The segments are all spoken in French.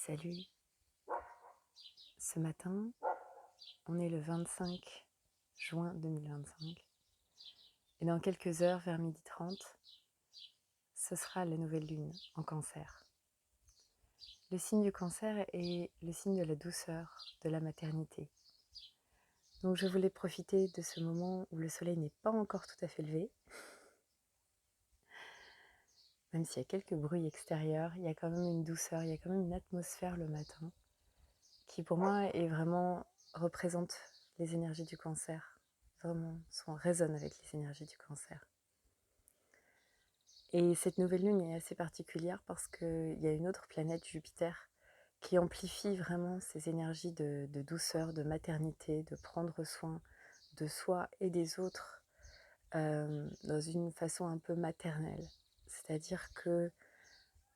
Salut, ce matin, on est le 25 juin 2025 et dans quelques heures, vers 12h30, ce sera la nouvelle lune en Cancer. Le signe du Cancer est le signe de la douceur, de la maternité. Donc je voulais profiter de ce moment où le soleil n'est pas encore tout à fait levé. Même s'il y a quelques bruits extérieurs, il y a quand même une douceur, il y a quand même une atmosphère le matin qui pour moi représente les énergies du Cancer. Vraiment, résonne avec les énergies du Cancer. Et cette nouvelle lune est assez particulière parce qu'il y a une autre planète, Jupiter, qui amplifie vraiment ces énergies de douceur, de maternité, de prendre soin de soi et des autres dans une façon un peu maternelle. C'est-à-dire que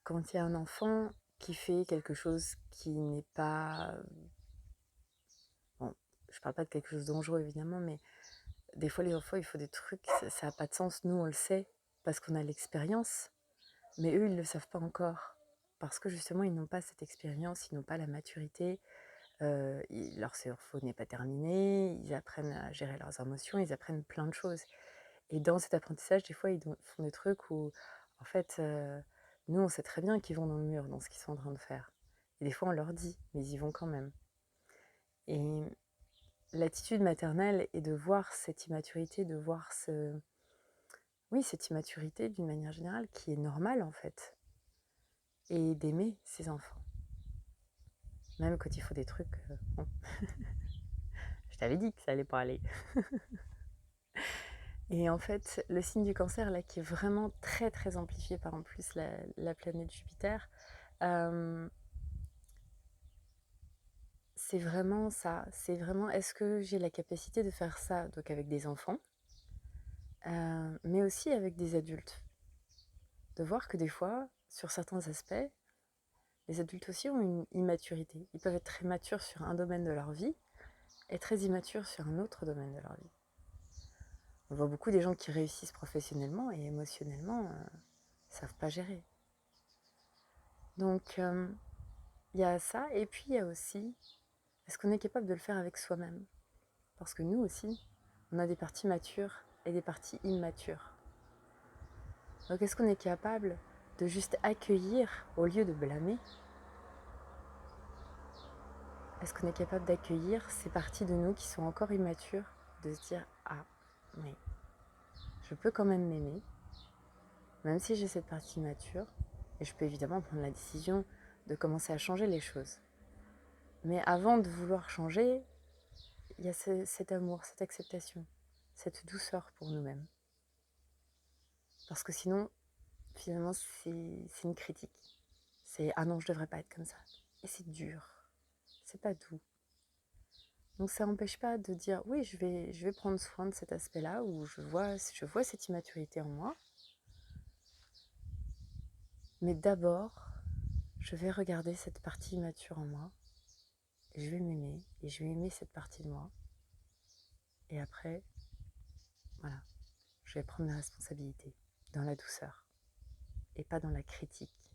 quand il y a un enfant qui fait quelque chose qui n'est pas... Bon, je parle pas de quelque chose de dangereux évidemment, mais des fois les enfants, il faut des trucs, ça n'a pas de sens, nous on le sait, parce qu'on a l'expérience. Mais eux, ils ne le savent pas encore, parce que justement, ils n'ont pas cette expérience, ils n'ont pas la maturité, leur cerveau n'est pas terminé, ils apprennent à gérer leurs émotions, ils apprennent plein de choses. Et dans cet apprentissage, des fois, ils font des trucs où, en fait, nous, on sait très bien qu'ils vont dans le mur, dans ce qu'ils sont en train de faire. Et des fois, on leur dit, mais ils y vont quand même. Et l'attitude maternelle est de voir cette immaturité, de voir cette immaturité d'une manière générale, qui est normale, en fait. Et d'aimer ses enfants. Même quand il faut des trucs... bon. Je t'avais dit que ça allait pas aller. Et en fait, le signe du Cancer, là, qui est vraiment très très amplifié par en plus la planète Jupiter, c'est vraiment ça. C'est vraiment, est-ce que j'ai la capacité de faire ça, donc avec des enfants, mais aussi avec des adultes. De voir que des fois, sur certains aspects, les adultes aussi ont une immaturité. Ils peuvent être très matures sur un domaine de leur vie et très immatures sur un autre domaine de leur vie. On voit beaucoup des gens qui réussissent professionnellement et émotionnellement savent pas gérer. Donc il y a ça, et puis il y a aussi, est-ce qu'on est capable de le faire avec soi-même? Parce que nous aussi, on a des parties matures et des parties immatures. Donc est-ce qu'on est capable de juste accueillir au lieu de blâmer? Est-ce qu'on est capable d'accueillir ces parties de nous qui sont encore immatures, de se dire ah, mais je peux quand même m'aimer, même si j'ai cette partie immature, et je peux évidemment prendre la décision de commencer à changer les choses. Mais avant de vouloir changer, il y a cet amour, cette acceptation, cette douceur pour nous-mêmes. Parce que sinon, finalement, c'est une critique. C'est « ah non, je devrais pas être comme ça ». Et c'est dur, c'est pas doux. Donc ça n'empêche pas de dire « oui, je vais prendre soin de cet aspect-là où je vois cette immaturité en moi ». Mais d'abord, je vais regarder cette partie immature en moi. Je vais m'aimer et je vais aimer cette partie de moi. Et après, voilà, je vais prendre mes responsabilités dans la douceur et pas dans la critique.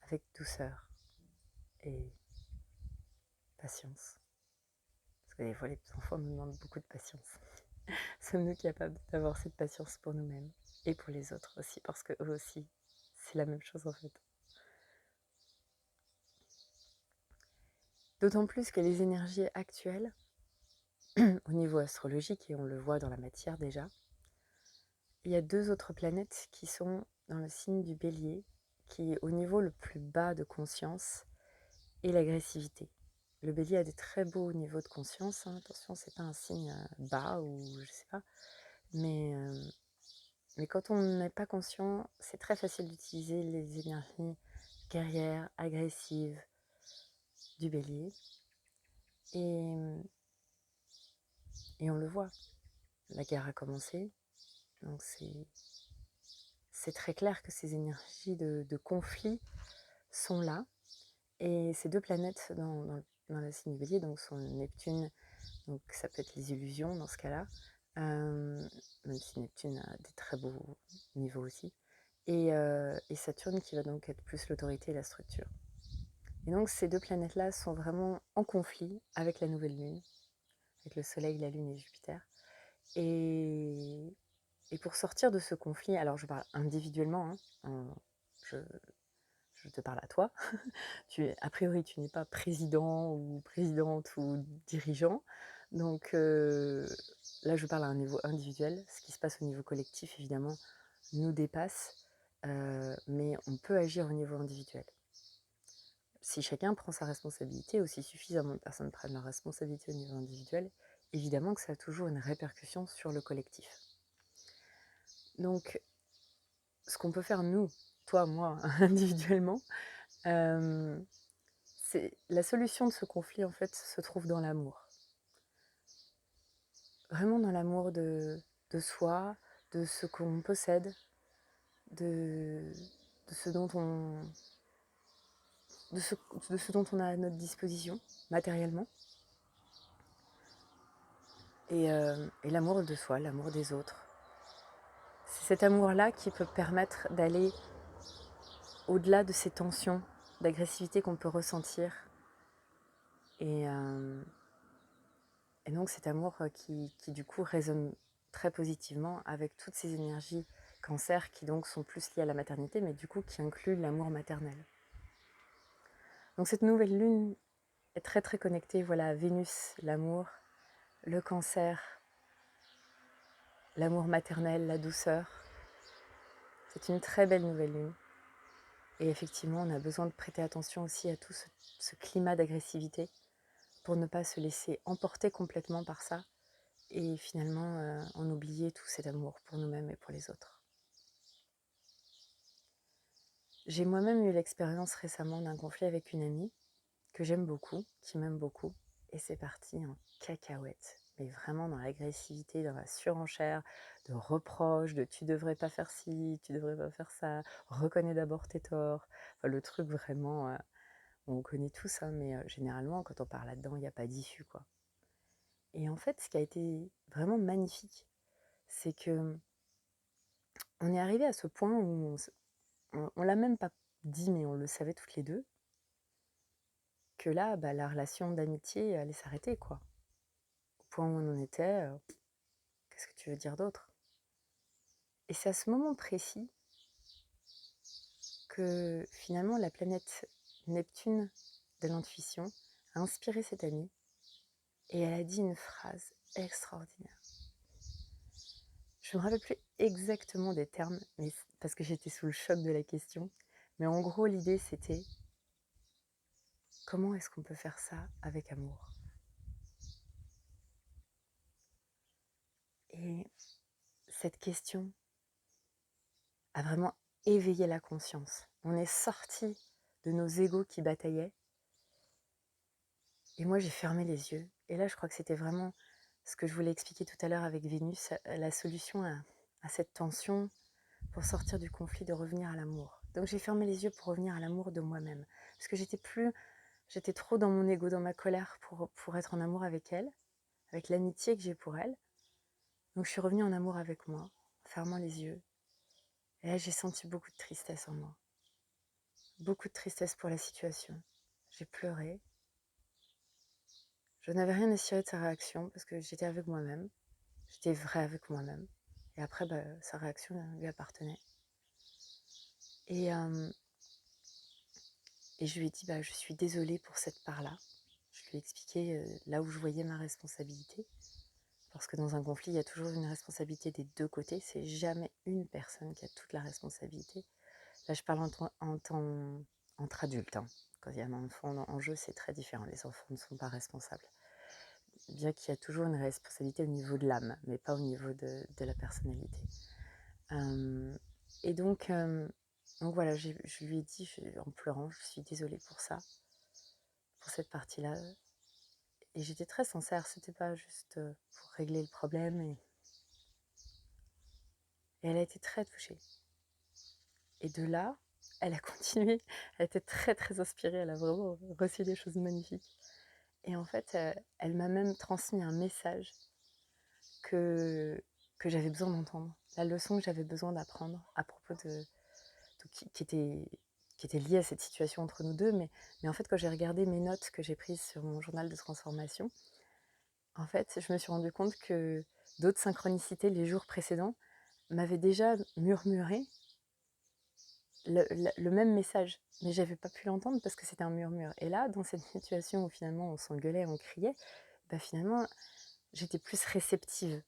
Avec douceur et patience. Parce que des fois, les enfants nous demandent beaucoup de patience. Sommes-nous capables d'avoir cette patience pour nous-mêmes et pour les autres aussi, parce que eux aussi, c'est la même chose en fait. D'autant plus que les énergies actuelles, au niveau astrologique, et on le voit dans la matière déjà, il y a 2 autres planètes qui sont dans le signe du Bélier, qui est au niveau le plus bas de conscience, et l'agressivité. Le Bélier a des très beaux niveaux de conscience, hein. Attention, c'est pas un signe bas ou je sais pas, mais quand on n'est pas conscient, c'est très facile d'utiliser les énergies guerrières, agressives du Bélier, et on le voit. La guerre a commencé, donc c'est très clair que ces énergies de conflit sont là, et ces 2 planètes dans le signe du Bélier, donc sont Neptune, donc ça peut être les illusions dans ce cas-là, même si Neptune a des très beaux niveaux aussi, et Saturne qui va donc être plus l'autorité et la structure. Et donc ces deux planètes-là sont vraiment en conflit avec la nouvelle lune, avec le Soleil, la Lune et Jupiter. Et, et pour sortir de ce conflit, alors je parle individuellement, je, je te parle à toi, a priori tu n'es pas président ou présidente ou dirigeant, donc là je parle à un niveau individuel. Ce qui se passe au niveau collectif évidemment nous dépasse, mais on peut agir au niveau individuel. Si chacun prend sa responsabilité, ou si suffisamment de personnes prennent leur responsabilité au niveau individuel, évidemment que ça a toujours une répercussion sur le collectif. Donc, ce qu'on peut faire nous, toi, moi, individuellement, c'est la solution de ce conflit, en fait, se trouve dans l'amour. Vraiment dans l'amour de soi, de ce qu'on possède, de ce dont on... De ce dont on a à notre disposition, matériellement. Et l'amour de soi, l'amour des autres. C'est cet amour-là qui peut permettre d'aller au-delà de ces tensions d'agressivité qu'on peut ressentir. Et donc cet amour qui du coup résonne très positivement avec toutes ces énergies cancer qui donc sont plus liées à la maternité, mais du coup qui incluent l'amour maternel. Donc cette nouvelle lune est très très connectée, voilà, à Vénus, l'amour, le cancer, l'amour maternel, la douceur. C'est une très belle nouvelle lune. Et effectivement, on a besoin de prêter attention aussi à tout ce climat d'agressivité pour ne pas se laisser emporter complètement par ça et finalement en oublier tout cet amour pour nous-mêmes et pour les autres. J'ai moi-même eu l'expérience récemment d'un conflit avec une amie que j'aime beaucoup, qui m'aime beaucoup, et c'est parti en cacahuète, mais vraiment dans l'agressivité, dans la surenchère, de reproches, de tu devrais pas faire ci, tu devrais pas faire ça, reconnais d'abord tes torts, enfin, le truc vraiment, on connaît tout ça, mais généralement quand on part là-dedans, il n'y a pas d'issue, quoi. Et en fait, ce qui a été vraiment magnifique, c'est que on est arrivé à ce point où on l'a même pas dit, mais on le savait toutes les deux, que là, bah, la relation d'amitié allait s'arrêter, quoi. Au point où on en était, qu'est-ce que tu veux dire d'autre? Et c'est à ce moment précis que finalement la planète Neptune de l'intuition a inspiré cette amie et elle a dit une phrase extraordinaire. Je ne me rappelle plus exactement des termes, mais parce que j'étais sous le choc de la question, mais en gros l'idée c'était comment est-ce qu'on peut faire ça avec amour? Et cette question a vraiment éveillé la conscience. On est sorti de nos égos qui bataillaient. Et moi, j'ai fermé les yeux. Et là, je crois que c'était vraiment ce que je voulais expliquer tout à l'heure avec Vénus, la solution à cette tension pour sortir du conflit, de revenir à l'amour. Donc j'ai fermé les yeux pour revenir à l'amour de moi-même. Parce que j'étais trop dans mon ego, dans ma colère pour être en amour avec elle, avec l'amitié que j'ai pour elle. Donc je suis revenue en amour avec moi, en fermant les yeux. Et là, j'ai senti beaucoup de tristesse en moi. Beaucoup de tristesse pour la situation. J'ai pleuré. Je n'avais rien à cirer de sa réaction parce que j'étais avec moi-même. J'étais vraie avec moi-même. Et après, bah, sa réaction lui appartenait. Et je lui ai dit, bah, je suis désolée pour cette part-là. Je lui ai expliqué là où je voyais ma responsabilité. Parce que dans un conflit, il y a toujours une responsabilité des deux côtés. C'est jamais une personne qui a toute la responsabilité. Là, je parle entre adultes. Hein. Quand il y a un enfant en jeu, c'est très différent. Les enfants ne sont pas responsables. Bien qu'il y a toujours une responsabilité au niveau de l'âme, mais pas au niveau de la personnalité. Et donc voilà, je lui ai dit en pleurant, je suis désolée pour ça, pour cette partie-là. Et j'étais très sincère, c'était pas juste pour régler le problème. Et elle a été très touchée. Et de là, elle a continué, elle était très très inspirée, elle a vraiment reçu des choses magnifiques. Et en fait, elle m'a même transmis un message que j'avais besoin d'entendre, la leçon que j'avais besoin d'apprendre à propos qui était liée à cette situation entre nous deux, mais en fait, quand j'ai regardé mes notes que j'ai prises sur mon journal de transformation, en fait, je me suis rendu compte que d'autres synchronicités les jours précédents m'avaient déjà murmuré le même message, mais j'avais pas pu l'entendre parce que c'était un murmure. Et là, dans cette situation où finalement on s'engueulait, on criait, bah finalement, j'étais plus réceptive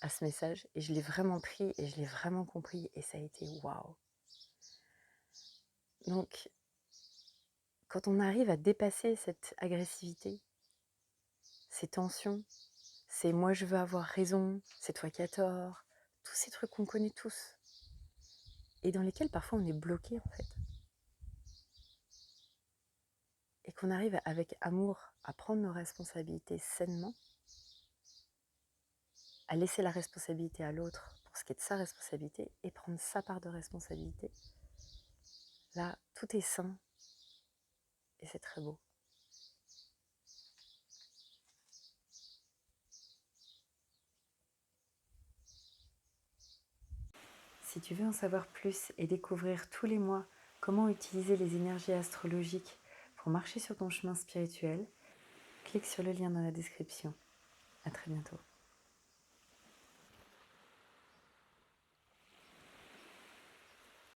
à ce message et je l'ai vraiment pris et je l'ai vraiment compris et ça a été waouh. Donc, quand on arrive à dépasser cette agressivité, ces tensions, c'est moi je veux avoir raison, c'est toi qui as tort, tous ces trucs qu'on connaît tous et dans lesquels parfois on est bloqué en fait. Et qu'on arrive avec amour à prendre nos responsabilités sainement, à laisser la responsabilité à l'autre pour ce qui est de sa responsabilité et prendre sa part de responsabilité, là, tout est sain et c'est très beau. Si tu veux en savoir plus et découvrir tous les mois comment utiliser les énergies astrologiques pour marcher sur ton chemin spirituel, clique sur le lien dans la description. À très bientôt.